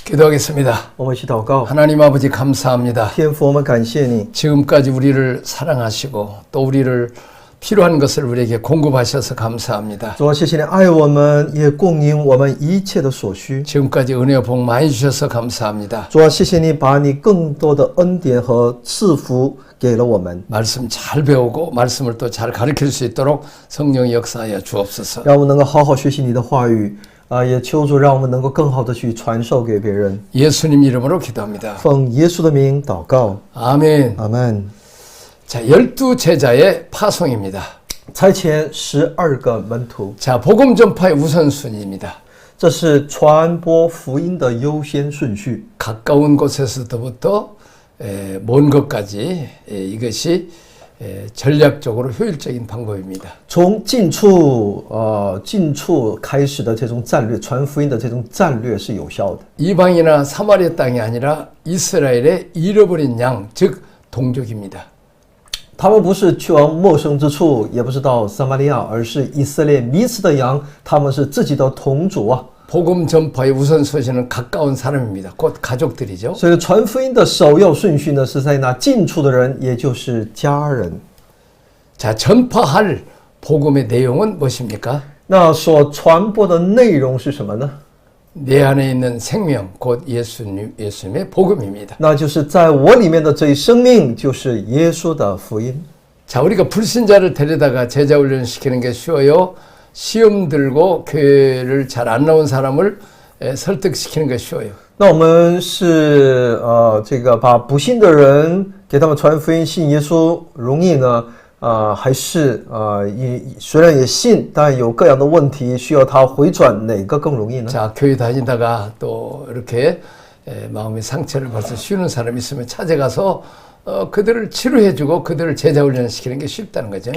기도하겠습니다. 我们一起祷告。 하나님 아버지 감사합니다. 天父，我们感谢你， 지금까지 우리를 사랑하시고 또 우리를 필요한 것을 우리에게 공급하셔서 감사합니다. 主啊，谢谢你爱我们，也供应我们一切的所需。 지금까지 은혜와 복 많이 주셔서 감사합니다. 主啊，谢谢你把你更多的恩典和赐福给了我们， 말씀 잘 배우고 말씀을 또 잘 가르칠 수 있도록 성령이 역사하여 주옵소서. 让我们能够好好学习你的话语也求主让我们能够更好的去传授给别人。 예수님 이름으로 기도합니다. 奉耶稣的名祷告， 아멘. 阿门。 자, 12제자의 파송입니다. 差遣12个门徒， 자, 복음 전파의 우선순위입니다. 这是传播福音的优先顺序。 가까운 곳에서부터 먼 곳까지 이것이 전략적으로 효율적인 방법입니다. 从近处开始的这种战略，传福音的这种战略是有效的。 이방이나 사마리아 땅이 아니라 이스라엘의 잃어버린 양, 즉 동족입니다. 他们不是去往陌生之处，也不是到撒玛利亚，而是以色列迷失的羊，他们是自己的同族啊。 복음 전파의 우선순위는 가까운 사람입니다. 곧 가족들이죠. 所以传福音的首要顺序呢，是在那近处的人，也就是家人。 자, 전파할 복음의 내용은 무엇입니까? 那所传播的内容是什么呢？ 내 안에 있는 생명, 곧 예수님의 복음입니다. 那就是在我里面的这一生命，就是耶稣的福音。 자, 우리가 불신자를 데려다가 제자 훈련시키는 게 쉬워요. 시험 들고 교회를 잘 안 나온 사람을 설득시키는 게 쉬워요. 那我们是把不信的人给他们传福音，信耶稣容易呢？还是虽然也信，但有各样的问题需要他回转，哪个更容易呢？ 자, 교회 다니다가 또 이렇게 마음의 상처를 벌써 쉬는 사람이 있으면 찾아가서 그들을 치료해주고 그들을 제자 훈련시키는 게 쉽다는 거죠.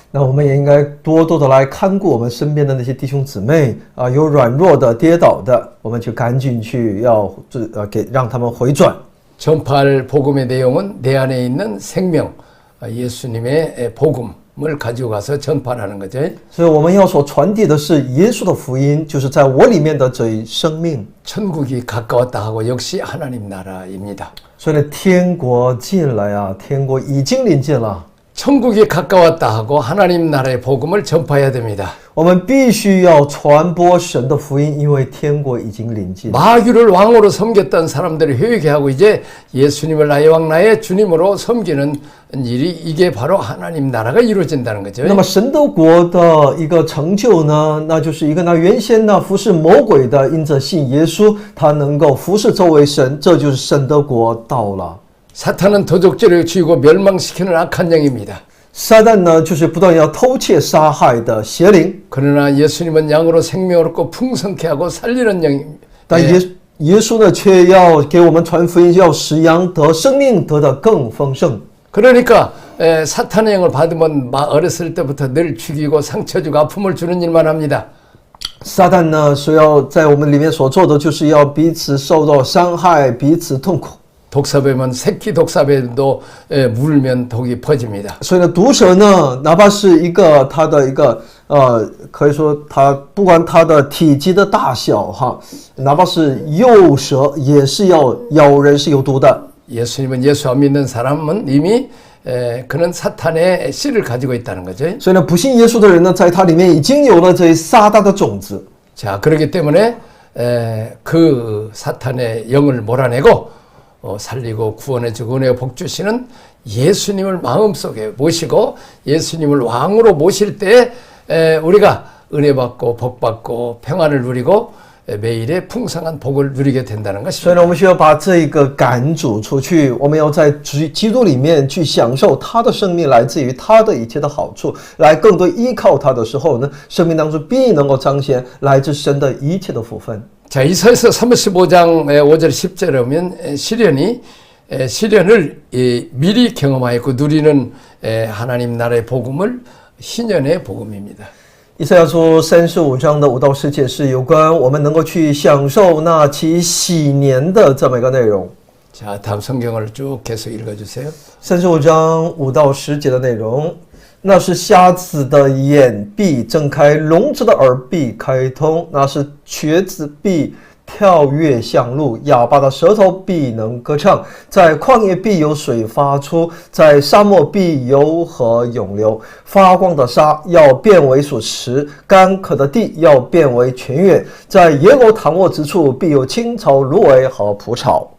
那我们也应该多多的来看顾我们身边的那些弟兄姊妹有软弱的、跌倒的，我们就赶紧去让他们回转。 전파할 복음의 내용은 내 안에 있는 생명, 예수님의 복음을 가지고 가서 전파하는 거죠. 所以我们要所传递的是耶稣的福音，就是在我里面的这一生命。 천국이 가까웠다 하고 역시 하나님 나라입니다. 所以呢，天国近了呀，天国已经临近了。 천국이 가까웠다 하고 하나님 나라의 복음을 전파해야 됩니다. 我们必须要传播神的福音，因为天国已经临近。 마귀를 왕으로 섬겼던 사람들을 회개하고 이제 예수님을 나의 왕 나의 주님으로 섬기는 일이 이게 바로 하나님 나라가 이루어진다는 거죠. 那么神的国的一个成就呢，那就是一个那原先呢服侍魔鬼的，因着信耶稣，他能够服侍周围神，这就是神的国到了。 사탄은 도적질을 쥐고 멸망시키는 악한 영입니다. 撒旦呢，就是不断要偷窃、杀害的邪灵。 그러나 예수님은 양으로 생명을 얻고 풍성케 하고 살리는 영입니다. 但耶稣呢，却要给我们传福音，要使羊得生命，得的更丰盛。 그러니까 사탄의 영을 받으면 어렸을 때부터 늘 죽이고 상처 주고 아픔을 주는 일만 합니다. 撒旦呢，所要在我们里面所做的，就是要彼此受到伤害，彼此痛苦。 독사뱀은 새끼 독사뱀도 물면 독이 퍼집니다. 所以呢，毒蛇呢，哪怕是它的一个可以说它不管它的体积的大小哈，哪怕是幼蛇，也是要咬人，是有毒的。 예수님은 예수 안 믿는 사람은 이미 그는 사탄의 씨를 가지고 있다는 거죠. 所以呢，不信耶稣的人呢，在他里面已经有了这撒旦的种子。 자, 그렇기 때문에 그 사탄의 영을 몰아내고 살리고 구원해주고 은혜와 복 주시는 예수님을 마음속에 모시고 예수님을 왕으로 모실 때 우리가 은혜 받고 복 받고 평안을 누리고 매일의 풍성한 복을 누리게 된다는 所以 것입니다. 呢，我们需要把这一个赶逐出去，我们要在基督里面去享受他的生命，来自于他的一切的好处，来更多依靠他的时候呢，生命当中必能够彰显来自神的一切的福分。 자, 이사야서 35장 5절 10절에 보면 시련을 미리 경험하였고 누리는 하나님 나라의 복음을 희년의 복음입니다. 以赛亚书35章的5到10节是有关我们能够去享受那其喜年的这么一个内容。 자, 다음 성경을 쭉 계속 읽어주세요. 35章5到10节的内容，那是瞎子的眼必睁开，聋子的耳必开通，那是瘸子必跳跃向路，哑巴的舌头必能歌唱，在旷野必有水发出，在沙漠必有河涌流。发光的沙要变为水池，干渴的地要变为泉源，在野狗躺卧之处必有青草、芦苇和蒲草。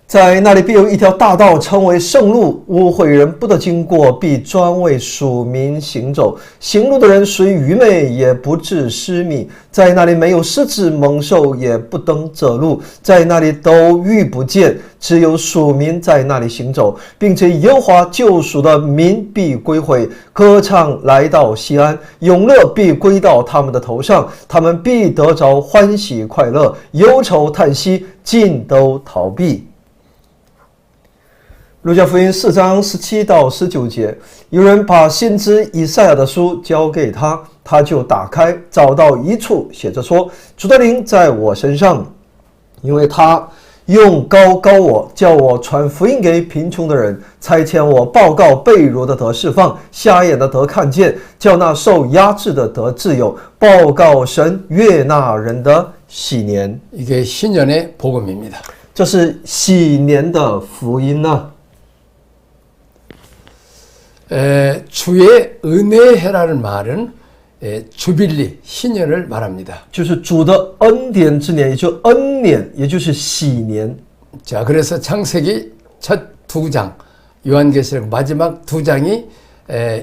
在那里必有一条大道，称为圣路，污秽人不得经过，必专为属民行走。行路的人虽愚昧，也不致失迷。在那里没有狮子、猛兽，也不登这路，在那里都遇不见，只有属民在那里行走，并且耶和华救赎的民必归回，歌唱来到西安，永乐必归到他们的头上，他们必得着欢喜快乐，忧愁叹息尽都逃避。路加福音4章17到19节，有人把先知以赛亚的书交给他，他就打开，找到一处写着说：主的灵在我身上，因为他用膏膏我，叫我传福音给贫穷的人，差遣我报告被掳的得释放，瞎眼的得看见，叫那受压制的得自由，报告神悦纳人的喜年。 이게 신년의 복음입니다. 这是喜年的福音呢。 주의 은혜해라는 말은 주빌리, 신년을 말합니다. 就是主的恩典之年，也就恩年，也就是喜年。 자, 그래서 창세기 첫 2장, 요한계시록 마지막 2장이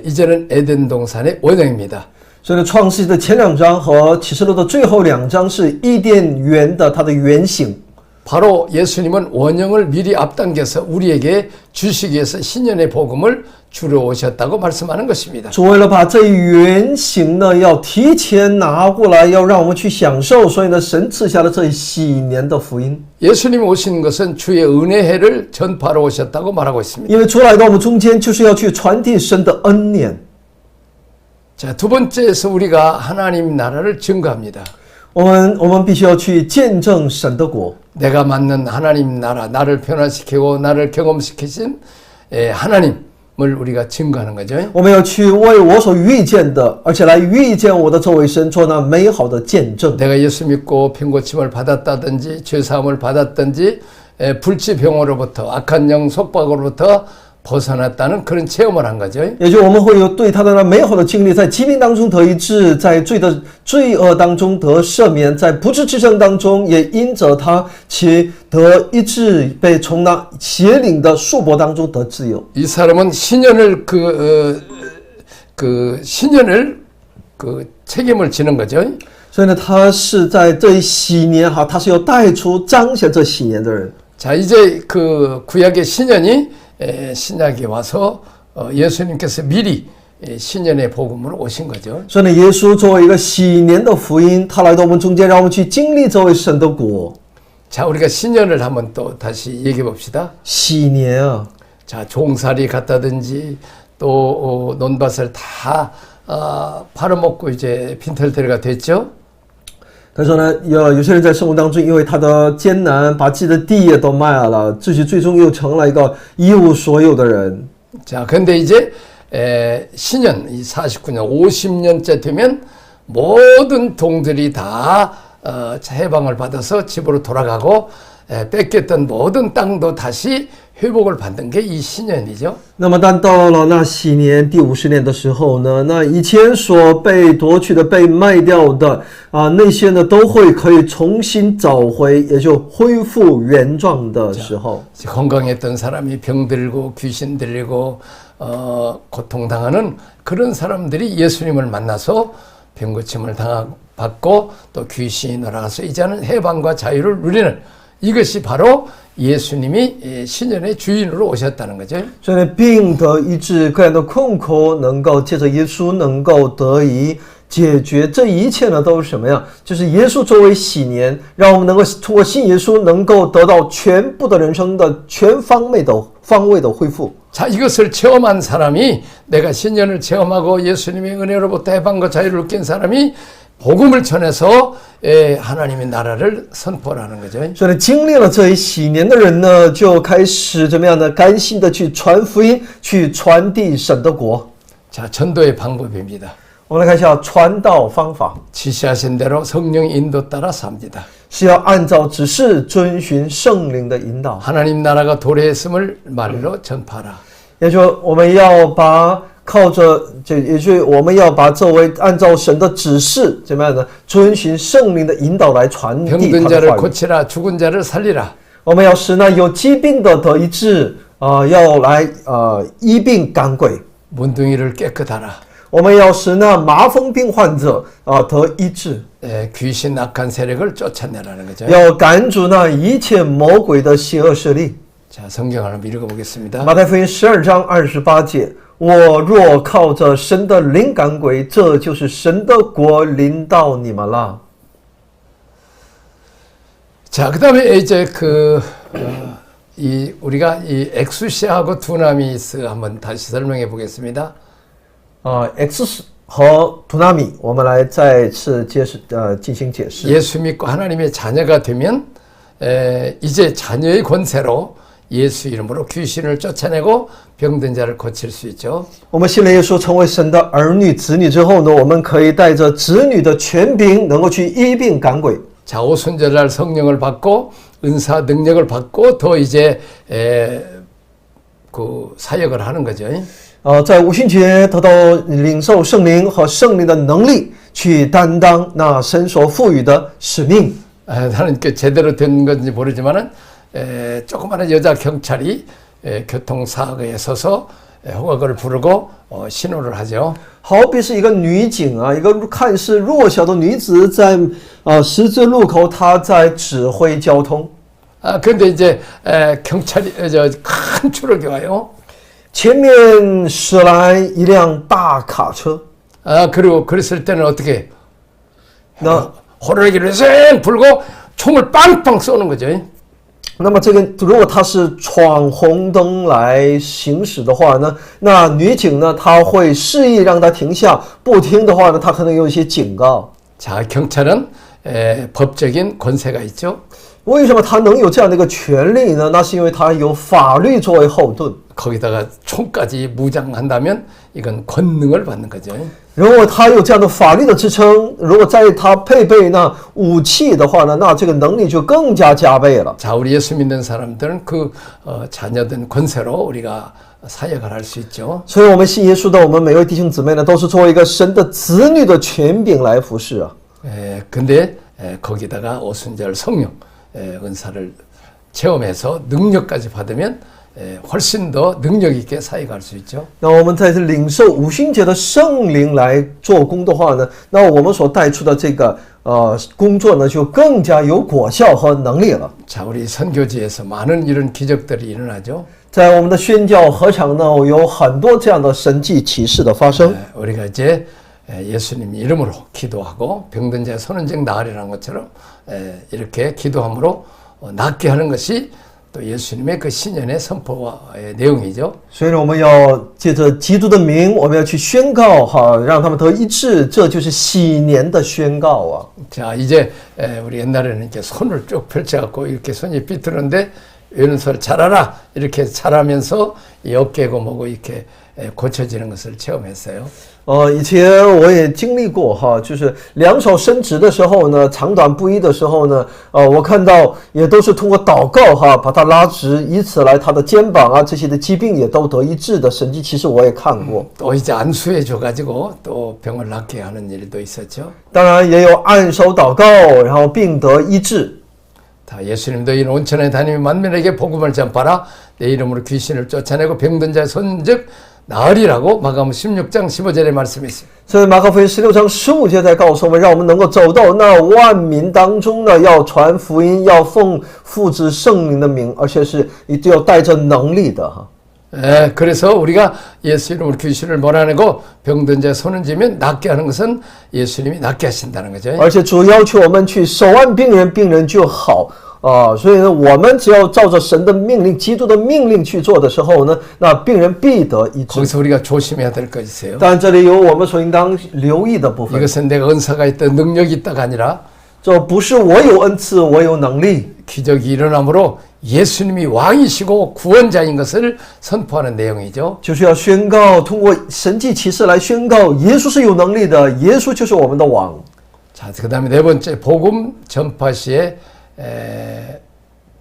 이제는 에덴 동산의 원형입니다. 所以创世纪的前2章和启示录的最后2章是伊甸园的它的原型。 바로 예수님은 원형을 미리 앞당겨서 우리에게 주시기 위해서 신년의 복음을 주러 오셨다고 말씀하는 것입니다. 主为了把这一原型呢，要提前拿过来，要让我们去享受，所以呢，神赐下了这一喜年的福音。 예수님이 오신 것은 주의 은혜해를 전파하러 오셨다고 말하고 있습니다. 因为主来到我们中间，就是要去传递神的恩年。 자, 두 번째에서 우리가 하나님 나라를 증거합니다. 我们必须要去见证神的国。 내가 맞는 하나님 나라, 나를 변화시키고 나를 경험시키신 하나님을 우리가 증거하는 거죠. 我们要去为我所遇见的，而且来遇见我的这位神，做那美好的见证。 내가 예수 믿고 병고침을 받았다든지 죄사함을 받았든지 불치병으로부터 악한 영 속박으로부터 벗어났다는 그런 체험을 한 거죠. 也就我们会有对他的那美好的经历，在疾病当中得医治，在罪恶当中得赦免，在不治之症当中也因着他其得医治，被从那邪灵的束缚当中得自由。 이 사람은 신년을 신년을 책임을 지는 거죠. 所以呢，他是在这一喜年哈，他是要带出彰显这喜年的人。 자, 이제 그 구약의 신년이 신약에 와서 예수님께서 미리 신년의 복음으로 오신 거죠. 所以呢，耶稣作为一个喜年的福音，他来到我们中间，让我们去经历这位神的国。 자, 우리가 신년을 한번 또 다시 얘기해 봅시다. 喜年啊， 자, 종살이 갔다든지 또 논밭을 다 팔아먹고 이제 빈털터리가 됐죠. 他说呢，有些人在生活当中，因为他的艰难，把自己的地也都卖了，自己最终又成了一个一无所有的人。 자, 근데 이제 신년, 이 49년, 50년째 되면 모든 동들이 다 해방을 받아서 집으로 돌아가고 뺏겼던 모든 땅도 다시 회복을 받는 게 이 신년이죠. 那么，当到了那喜年第50年的时候呢，那以前所被夺去的、被卖掉的那些呢，都会可以重新找回，也就恢复原状的时候。 건강했던 사람이 병들고 귀신 들리고 고통당하는 그런 사람들이 예수님을 만나서 병고침을 받고 또 귀신이 날아가서 이제는 해방과 자유를 누리는 이것이 바로 예수님이 신년의 주인으로 오셨다는 거죠. 所以呢，病得医治，各样的困苦能够借着耶稣能够得以解决。这一切呢，都是什么呀？就是耶稣作为喜年，让我们能够通过信耶稣，能够得到全部的人生的全方位的恢复。 자, 이것을 체험한 사람이 내가 신년을 체험하고 예수님의 은혜로부터 해방과 자유를 느낀 사람이 복음을 전해서 하나님의 나라를 선포하는 거죠. 所以呢，经历了这一喜年的人呢，就开始怎么样呢？甘心的去传福音，去传递神的国。 자, 전도의 방법입니다. 我们来看一下传道方法， 지시하신 대로 성령 인도 따라 삽니다. 是要按照指示遵循圣灵的引导， 하나님 나라가 도래했음을 말로 전파하라. 也就我们要把靠着这，也就是我们要把这位按照神的指示怎么样呢？遵循圣灵的引导来传递 병든 他的 자를 话语。 고치라, 죽은 자를 살리라. 我们要使那有疾病的得医治，要来医病赶鬼。 문둥이를 깨끗하라. 我们要使那麻风病患者得医治， 귀신 악한 세력을 쫓아내라는 거죠. 要赶逐那一切魔鬼的邪恶势力。 자, 성경 하나 읽어보겠습니다. 马太福音12章28节：我若靠着神的灵赶鬼，这就是神的国临到你们了。 자, 그다음에 이제 우리가 이 엑수시아하고 두나미스 한번 다시 설명해 보겠습니다. X 和 두나미， 我们来再次进行解释。 예수 믿고 하나님의 자녀가 되면 이제 자녀의 권세로 예수 이름으로 귀신을 쫓아내고 병든 자를 고칠 수 있죠. 我们信了耶稣，成为神的儿女、子女之后呢，我们可以带着子女的权柄，能够去医病赶鬼。 자, 오순절날 성령을 받고 은사 능력을 받고 더 이제 그 사역을 하는 거죠. 在五旬节得到领受圣灵和圣灵的能力，去担当那神所赋予的使命。 나는 그 제대로 된 건지 모르지만은 조그마한 여자 경찰이 교통사고에 서서 호각을 부르고 신호를 하죠. 好比是一个女警啊，一个看似弱小的女子在十字路口，她在指挥交通。 근데 이제 경찰이 큰 추락이 와요. 前面驶来一辆大卡车， 그리고 그랬을 때는 어떻게? 那 호루라기를 쌩 불고 총을 빵빵 쏘는 거죠. 那么这个如果她是闯红灯来行驶的话呢，那女警呢，她会示意让她停下，不听的话呢，她可能有一些警告。 자, 경찰은 법적인 권세가 있죠. 为什么她能有这样的一个权利呢？那是因为她有法律作为后盾。 거기다가 총까지 무장한다면 이건 권능을 받는 거죠. 如果她有这样的法律的支撑，如果在她配备那武器的话呢，那这个能力就更加加倍了。 자, 우리 예수 믿는 사람들은 그 자녀된 권세로 우리가 사역을 할 수 있죠. 所以，我们信耶稣的，我们每位弟兄姊妹呢，都是作为一个神的子女的权柄来服侍啊。 근데 거기다가 오순절 성령 은사를 체험해서 능력까지 받으면 훨씬 더 능력 있게 사역할 수 있죠. 那我们在这领受五旬节的圣灵来做工的话呢，那我们所带出的这个工作呢，就更加有果效和能力了。 자, 우리 선교지에서 많은 이런 기적들이 일어나죠. 在我们的宣教合场呢，有很多这样的神迹奇事的发生。 우리가 이제 예수님 이름으로 기도하고 병든 자 손은즉 나으리라는 것처럼 이렇게 기도함으로 낫게 하는 것이 또 예수님의 그 신년의 선포의 내용이죠. 所以呢，我们要借着基督的名，我们要去宣告哈，让他们得医治，这就是喜年的宣告啊。 자, 이제 우리 옛날에는 이렇게 손을 쭉 펼쳐갖고 이렇게 손이 삐뚤는데 왼손 잘하라 이렇게 잘하면서 이 어깨고 뭐고 이렇게 고쳐지는 것을 체험했어요. 以前我也经历过哈，就是两手伸直的时候呢，长短不一的时候呢，我看到也都是通过祷告哈，把它拉直，以此来他的肩膀啊这些的疾病也都得医治的神迹，其实我也看过。 또 이제 안수해 줘가지고 또 병을 낫게 하는 일도 있었죠. 当然也有按手祷告，然后病得医治。 다 예수님도 이 온천에 다니며 만민에게 복음을 전파라. 내 이름으로 귀신을 쫓아내고 병든 자의 손즉 나으리라고 마가복음 16장 15절에 말씀했어요. 所以马可福音16章15节在告诉我们，让我们能够走到那万民当中呢，要传福音，要奉父子圣灵的名，而且是一定要带着能力的哈。 그래서 우리가 예수 이름으로 귀신을 몰아내고 병든 자 손을 쥐면 낫게 하는 것은 예수님이 낫게 하신다는 거죠. 而且主要求我们去手按病人，病人就好啊。所以呢，我们只要照着神的命令、基督的命令去做的时候呢，那病人必得医治。 거기서 우리가 조심해야 될 것이 있어요. 但这里有我们所应当留意的部分。 이것은 내가 은사가 있다, 능력이 있다가 아니라 这不是我有恩赐，我有能力， 기적이 일어남으로 예수님이 왕이시고 구원자인 것을 선포하는 내용이죠. 就是要宣告，通过神迹奇事来宣告，耶稣是有能力的，耶稣就是我们的王。 자, 그다음에 네 번째 복음 전파 시의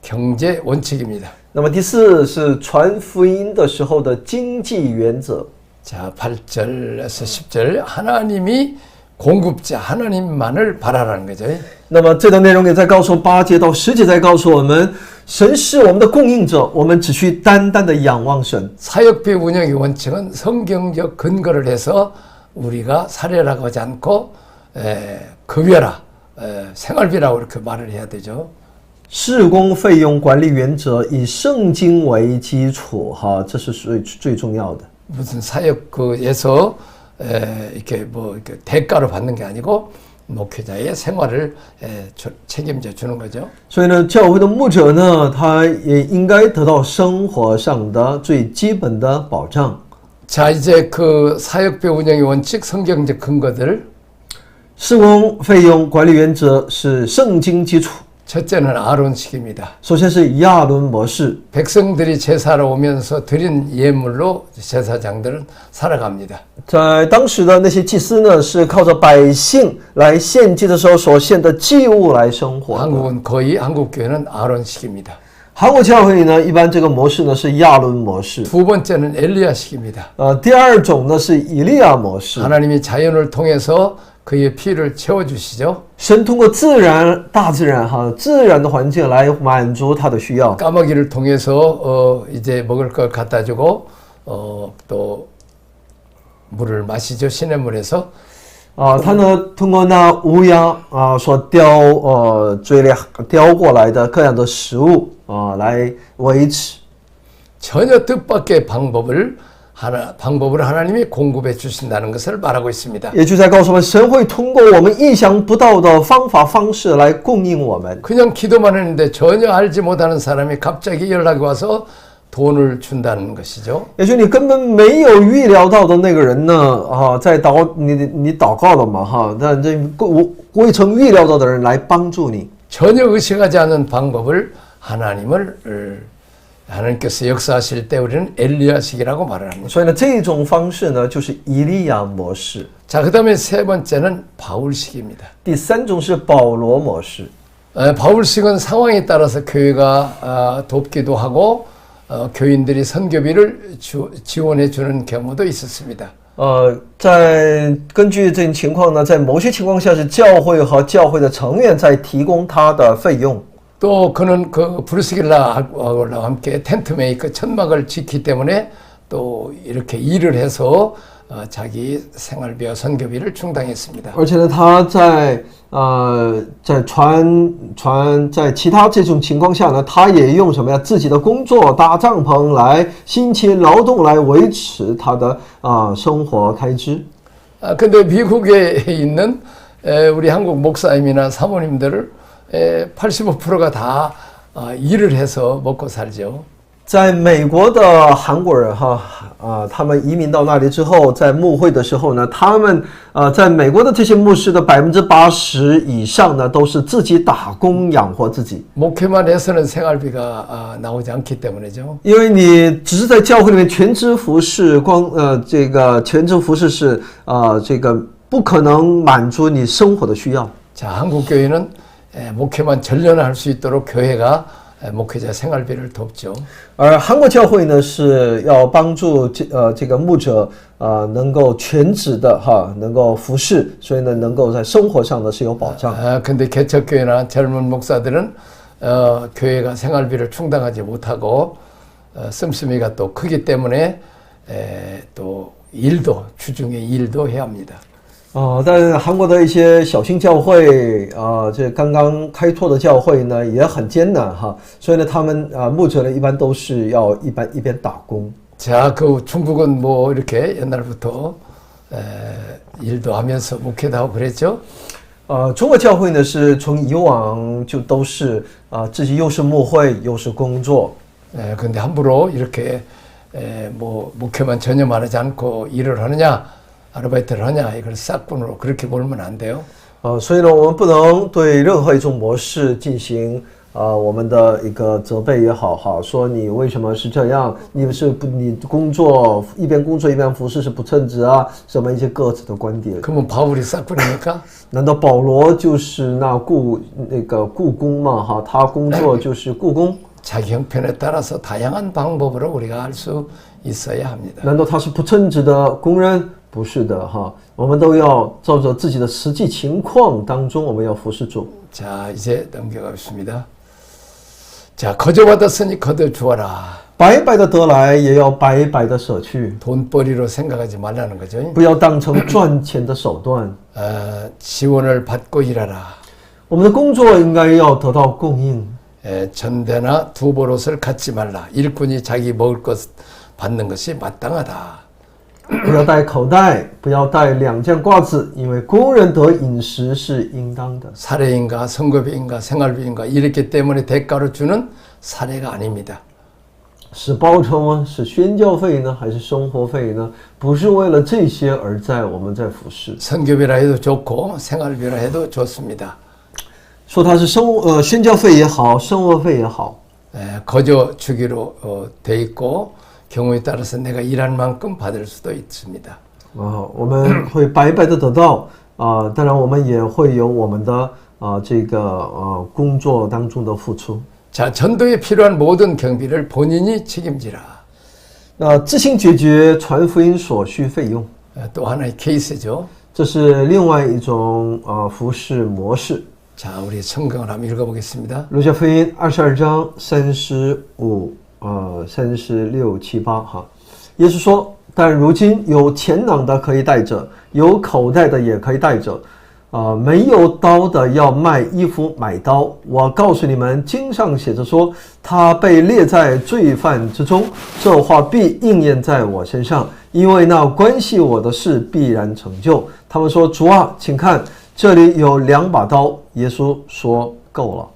경제 원칙입니다. 那么第四是传福音的时候的经济原则。 자, 8절에서 10절 하나님이 공급자 하나님만을 바라라는 거죠. 那么这段内容也在告诉8节到10节，在告诉我们，神是我们的供应者，我们只需单单的仰望神。 사역비 운영의 원칙은 성경적 근거를 해서 우리가 사례라고 하지 않고 급여라, 생활비라고 이렇게 말을 해야 되죠. 事工费用管理原则以圣经为基础，哈，这是最重要的。 무슨 사역에서 이렇게 뭐 이렇게 대가로 받는 게 아니고 목회자의 생활을 책임져 주는 거죠. 所以呢，教会的牧者呢，他也应该得到生活上的最基本的保障。 자, 이제 그 사역비 운영의 원칙, 성경적 근거들. 事工费用管理原则是圣经基础。 첫째는 아론식입니다. 首先是亚伦模式， 백성들이 제사로 오면서 드린 예물로 제사장들은 살아갑니다. 在当时的那些祭司呢，是靠着百姓来献祭的时候所献的祭物来生活的。 한국은 거의 한국 교회는 아론식입니다. 韩国教会呢，一般这个模式呢是亚伦模式。 두 번째는 엘리야식입니다. 第二种呢是以利亚模式。 하나님이 자연을 통해서 그의 피를 채워주시죠. 神通过大自然哈，自然的环境来满足他的需要。 까마귀를 통해서 이제 먹을 걸 갖다 주고 또 물을 마시죠. 시냇물에서. 他呢通过那乌鸦所嘴里叼过来的各样的食物来维持。 전혀 뜻밖의 방법을 하나님이 공급해 주신다는 것을 말하고 있습니다. 也就在告诉我们，神会通过我们意想不到的方式来供应我们。 그냥 기도만 했는데 전혀 알지 못하는 사람이 갑자기 연락이 와서 돈을 준다는 것이죠. 也就是你根本没有预料到的那个人呢，在你祷告了嘛哈，但这未曾预料到的人来帮助你。 전혀 의식하지 않는 방법을 하나님께서 역사하실 때 우리는 엘리야식이라고 말을 합니다. 所以呢，这种方式呢就是以利亚模式。 자, 그다음에 세 번째는 바울식입니다. 第三种是保罗模式。 바울식은 상황에 따라서 교회가 돕기도 하고 교인들이 선교비를 지원해 주는 경우도 있었습니다. 根据这种情况呢，在某些情况下是教会和教会的成员在提供他的费用。 또 그는 그 브루스길라하고 함께 텐트 메이커 천막을 짓기 때문에 또 이렇게 일을 해서 자기 생활비와 선교비를 충당했습니다. 而且呢，他在其他这种情况下呢，他也用什么呀？自己的工作搭帐篷来辛勤劳动来维持他的生活开支。 근데 미국에 있는 우리 한국 목사님이나 사모님들을 85%가 다 일을 해서 먹고 살죠. 在美国的韩国人他们移民到那里之后，在牧会的时候呢，他们在美国的这些牧师的80%以上呢，都是自己打工养活自己。 목회만 해서는 생활비가 나오지 않기 때문이죠. 因为你只是在教会里面全职服侍，这个全职服侍是这个不可能满足你生活的需要。 자, 한국 교회는 목회만 전련할 수 있도록 교회가 목회자 생활비를 돕죠. 而韩国教会呢是要帮助这个牧者能够全职的能够服侍，所以呢能够在生活上呢是有保障。 근데 개척교회나 젊은 목사들은 교회가 생활비를 충당하지 못하고 씀씀이가 또 크기 때문에 또 주중에 일도 해야 합니다. 但韩国的一些小型教会这刚刚开拓的教会呢也很艰难所以呢他们牧者呢一般都是要一边打工。 자, 그 중국은 뭐 이렇게 옛날부터 일도 하면서 목회도 하고 그랬죠. 中国教会呢是从以往就都是自己又是牧会又是工作。 근데 함부로 이렇게 뭐 목회만 전념 하지 않고 일을 하느냐 아르바이트를 하냐 이걸 싹군으로 그렇게 몰면 안 돼요. 所以呢我们不能对任何一种模式进行我们的一个责备也好哈，说你为什么是这样？你工作一边工作一边服侍是不称职啊？什么一些各自的观点？ 그러면 바울이 싹군입니까? 难道保罗就是那雇工嘛哈？他工作就是雇工？ 자기 형편에 따라서 다양한 방법으로 우리가 할 수 있어야 합니다. 难道他是不称职的工人？不是的哈，我们都要照着自己的实际情况当中，我们要服侍主。 자, 이제 넘겨가겠습니다. 자, 거저받았으니 거저 주어라. 白白的得来，也要白白的舍去， 돈벌이로 생각하지 말라는 거죠. 不要当成赚钱的手段。 지원을 받고 일하라. 我们的工作应该要得到供应。 전대나 두보롯을 갖지 말라. 일꾼이 자기 먹을 것 받는 것이 마땅하다. 不要带口袋，不要带2件褂子，因为工人得饮食是应当的。 사례인가 선거비인가 생활비인가 이렇기 때문에 대가로 주는 사례가 아닙니다. 是报酬吗？是宣教费呢，还是生活费呢？不是为了这些而我们在服侍。 선교비라 해도 좋고 생활비라 해도 좋습니다. 说它是宣教费也好，生活费也好， 거저 주기로 돼 있고 경우에 따라서 내가 일한 만큼 받을 수도 있습니다. 我们会白白的得到当然我们也会有我们的这个工作当中的付出。 자, 전도에 필요한 모든 경비를 본인이 책임지라. 自行解决传福音所需费用， 또 하나의 케이스죠. 这是另外一种服事模式。 자, 우리 성경을 한번 읽어보겠습니다. 路加福音22章35、36、7、8哈，耶稣说：“但如今有钱囊的可以带着，有口袋的也可以带着，没有刀的要卖衣服买刀。我告诉你们，经上写着说，他被列在罪犯之中。这话必应验在我身上，因为那关系我的事必然成就。”他们说：“主啊，请看，这里有2把刀。”耶稣说：“够了。”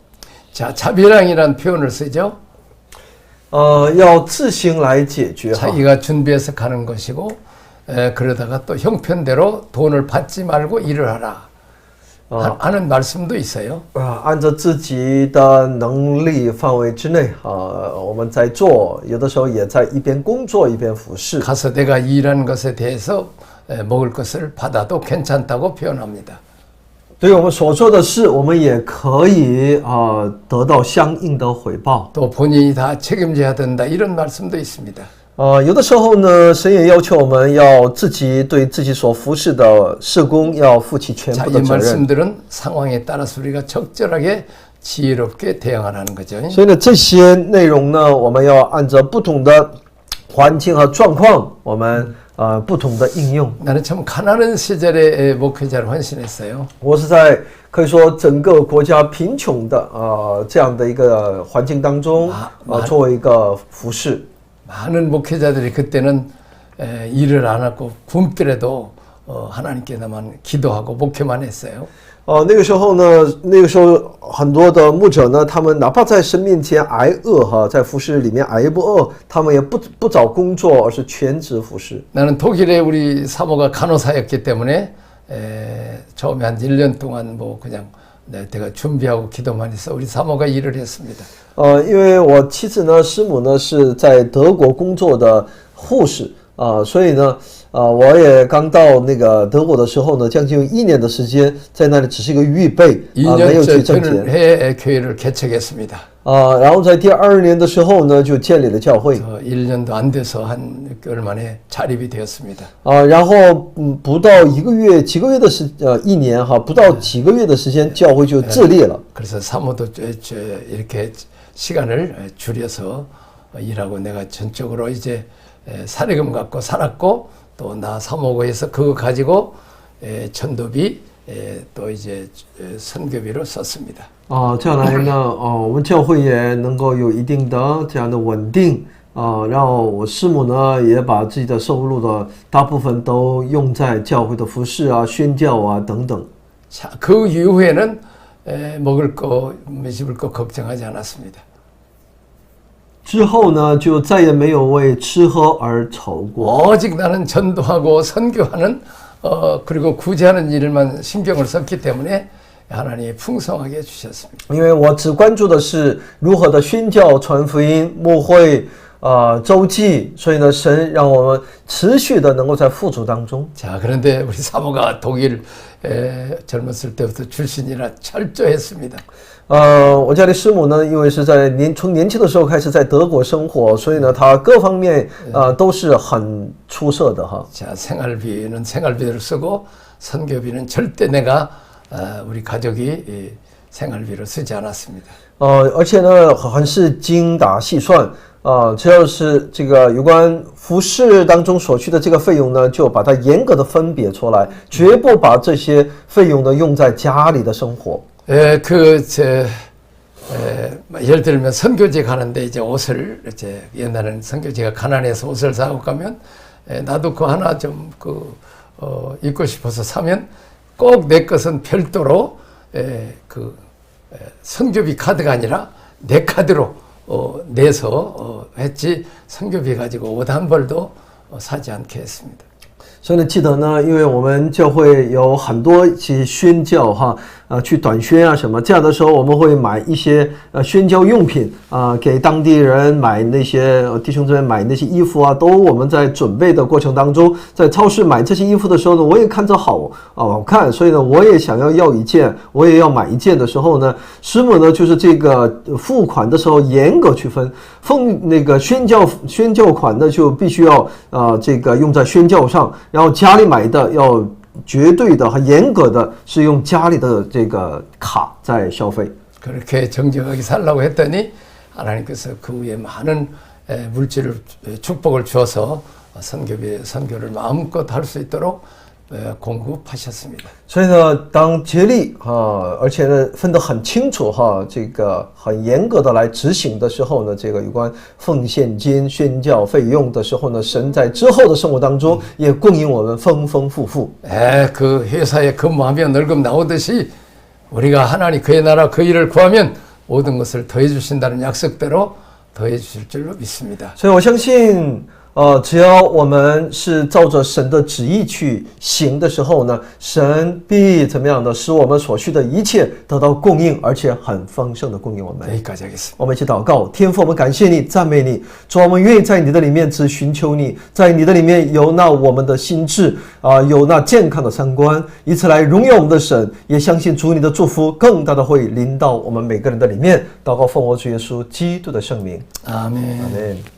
자, 자비랑이라는 표현을 쓰죠. 要自行来解决哈。 자기가 준비해서 가는 것이고 그러다가 또 형편대로 돈을 받지 말고 일을 하라 하는 말씀도 있어요. 按照自己的能力范围之内我们在做，有的时候也在一边工作一边服侍。 가서 내가 일하는 것에 대해서 먹을 것을 받아도 괜찮다고 표현합니다. 对于我们所做的事，我们也可以得到相应的回报。 또 본인이 다 책임져야 된다 이런 말씀도 있습니다. 有的时候呢，神也要求我们要自己对自己所服侍的事工要负起全 자, 部 이 的责任。 말씀들은 상황에 따라서 우리가 적절하게 지혜롭게 대응하라는 거죠. 所以呢，这些内容呢，我们要按照不同的环境和状况，我们不同的应用。 나는 참 가난한 시절에 목회자를 헌신했어요. 我是在可以说整个国家贫穷的这样的一个环境当中作为一个服侍。 많은 목회자들이 그때는 일을 안 하고 굶더라도 하나님께만 기도하고 목회만 했어요. 那个时候呢，很多的牧者呢，他们哪怕在神面前挨饿在服侍里面挨不饿，他们也不找工作，而是全职服侍。 나는 독일에 우리 사모가 간호사였기 때문에 처음에 한 1년 동안 뭐 그냥 내가 준비하고 기도만 해서 우리 사모가 일을 했습니다. 因为我妻子呢，师母呢是在德国工作的护士所以呢我也刚到那个德国的时候呢，将近1年的时间在那里只是一个预备没有去挣钱。 2년째 교회를 개척했습니다. 然后在第2年的时候呢，就建立了教会。 1년도 안 돼서 한 6개월 만에 자립이 되었습니다. 然后不到几个月的1年不到几个月的时间，教会就自立了。 그래서 사모도 이렇게 시간을 줄여서 일하고 내가 전적으로 이제 사례금 갖고 살았고 또 나 사모고에서 그거 가지고 전도비 또 이제 선교비로 썼습니다. 这样来呢我们教会也能够有一定的这样的稳定然后我师母呢也把自己的收入的大部分都用在教会的服事宣教等等。 자, 그 이후에는 먹을 거, 입을 거 걱정하지 않았습니다. 之后呢，就再也没有为吃喝而愁过。 오직 나는 전도하고 선교하는 그리고 구제하는 일만 신경을 썼기 때문에 하나님이 풍성하게 주셨습니다. 因为我只关注的是如何的宣教、传福音、牧会、周记，所以呢，神让我们持续的能够在富足当中。 자, 그런데 우리 사모가 독일 젊었을 때부터 출신이라 철저했습니다. 我家里师母呢，因为是从年轻的时候开始在德国生活，所以呢，她各方面都是很出色的哈。 자, 생활비는 생활비를 쓰고 선교비는 절대 내가 우리 가족이 생활비를 쓰지 않았습니다. 而且呢，很是精打细算。只要是这个有关服饰当中所需的这个费用呢，就把它严格的分别出来，绝不把这些费用呢用在家里的生活。 예를 들면 선교지 가는데 이제 옷을 이제 옛날에는 선교지가 가난해서 옷을 사고 가면 나도 그 하나 좀 입고 싶어서 사면 꼭 내 것은 별도로 선교비 카드가 아니라 내 카드로 내서 했지 선교비 가지고 옷 한 벌도 사지 않게 했습니다. 所以呢，记得呢，因为我们教会有很多一些宣教哈，去短宣啊什么，这样的时候我们会买一些宣教用品给当地人买那些弟兄姊妹买那些衣服啊，都我们在准备的过程当中，在超市买这些衣服的时候呢，我也看着好看，所以呢，我也想要一件，我也要买一件的时候呢，师母呢就是这个付款的时候严格区分，那个宣教款呢就必须要这个用在宣教上。 然后家里买的要绝对的和严格的是用家里的这个卡在消费。 그렇게 정직하게 살라고 했더니 하나님께서 그 후에 많은 물질을 축복을 주어서 선교를 마음껏 할 수 있도록 공급하셨습니다. 所以呢，当竭力而且呢分得很清楚这个很严格的来执行的时候呢，这个有关奉献金、宣教费用的时候呢，神在之后的生活当中也供应我们丰丰富富。 그 회사에 근무하면 월급 나오듯이 우리가 하나님 그의 나라 그 일을 구하면 모든 것을 더해 주신다는 약속대로 더해 주실 줄로 믿습니다. 所以我相信。 只要我们是照着神的旨意去行的时候呢，神必怎么样的使我们所需的一切得到供应，而且很丰盛的供应我们。 여기까지 하겠습니다. 我们一起祷告，天父，我们感谢你，赞美你，主，我们愿意在你的里面只寻求你，在你的里面有那我们的心智有那健康的三观，以此来荣耀我们的神，也相信主你的祝福更大的会临到我们每个人的里面。祷告奉我主耶稣基督的圣名， 아멘. 아멘.